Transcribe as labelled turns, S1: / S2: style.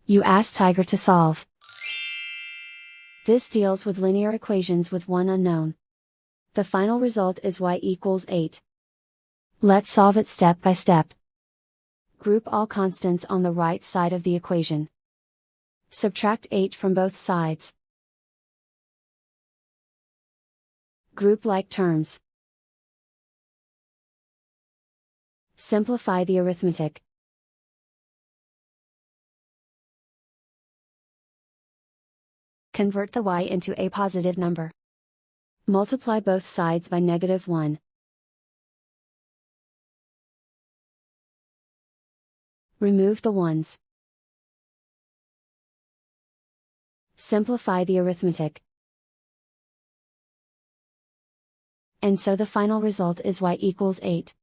S1: You ask Tiger to solve. This deals with linear equations with one unknown. The final result is y equals 8. Let's solve it step by step. Group all constants on the right side of the equation. Subtract 8 from both sides. Group like terms. Simplify the arithmetic. Convert the y into a positive number. Multiply both sides by -1. Remove the ones. Simplify the arithmetic. And so the final result is y equals 8.